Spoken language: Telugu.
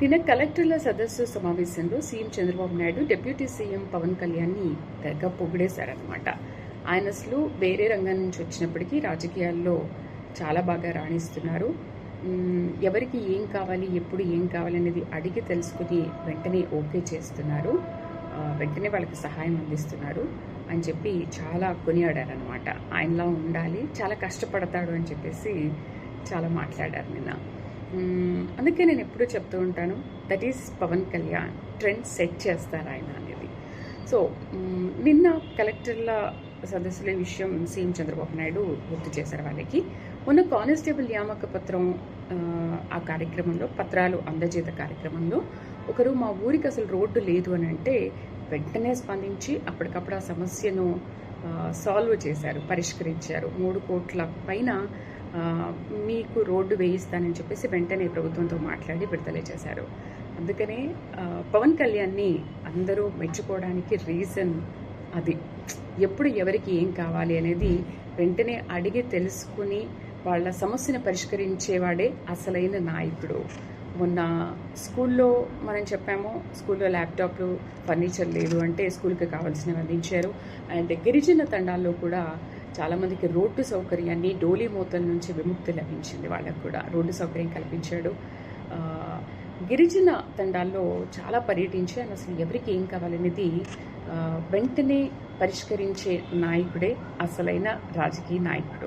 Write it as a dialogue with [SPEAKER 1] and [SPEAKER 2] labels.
[SPEAKER 1] నిన్న కలెక్టర్ల సదస్సు సమావేశంలో CM Chandrababu Naidu deputy CM Pawan కళ్యాణ్ని తెగ పొగిడేశారనమాట. ఆయన అసలు వేరే రంగం నుంచి వచ్చినప్పటికీ రాజకీయాల్లో చాలా బాగా రాణిస్తున్నారు. ఎవరికి ఏం కావాలి, ఎప్పుడు ఏం కావాలి అనేది అడిగి తెలుసుకుని వెంటనే ఓకే చేస్తున్నారు, వెంటనే వాళ్ళకి సహాయం అందిస్తున్నారు అని చెప్పి చాలా కొనియాడారనమాట. ఆయనలా ఉండాలి, చాలా కష్టపడతాడు అని చెప్పేసి చాలా మాట్లాడారు నిన్న. అందుకే నేను ఎప్పుడూ చెప్తూ ఉంటాను, that is Pawan Kalyan, trend set చేస్తారు ఆయన అనేది. సో నిన్న కలెక్టర్ల సదస్సుల విషయం సీఎం చంద్రబాబు నాయుడు గుర్తు చేశారు వాళ్ళకి. మొన్న కానిస్టేబుల్ నియామక పత్రం ఆ కార్యక్రమంలో, పత్రాలు అందజేత కార్యక్రమంలో ఒకరు మా ఊరికి అసలు రోడ్డు లేదు అని అంటే వెంటనే స్పందించి అప్పటికప్పుడు ఆ సమస్యను సాల్వ్ చేశారు, పరిష్కరించారు. 3 కోట్ల పైన మీకు రోడ్డు వేయిస్తానని చెప్పేసి వెంటనే ప్రభుత్వంతో మాట్లాడి విడుదల చేశారు. అందుకనే పవన్ కళ్యాణ్ని అందరూ మెచ్చుకోవడానికి రీజన్ అది. ఎప్పుడు ఎవరికి ఏం కావాలి అనేది వెంటనే అడిగి తెలుసుకుని వాళ్ళ సమస్యను పరిష్కరించేవాడే అసలైన నాయకుడు. మొన్న స్కూల్లో మనం చెప్పాము, స్కూల్లో ల్యాప్టాప్లు, ఫర్నిచర్ లేదు అంటే స్కూల్కి కావాల్సినవి అందించారు. అండ్ గిరిజన తండాల్లో కూడా చాలామందికి రోడ్డు సౌకర్యాన్ని, డోలీ మూతల నుంచి విముక్తి లభించింది, వాళ్ళకు కూడా రోడ్డు సౌకర్యం కల్పించాడు. గిరిజన తండాల్లో చాలా పర్యటించి ఆయన అసలు ఎవరికి ఏం కావాలనేది వెంటనే పరిష్కరించే నాయకుడే అసలైన రాజకీయ నాయకుడు.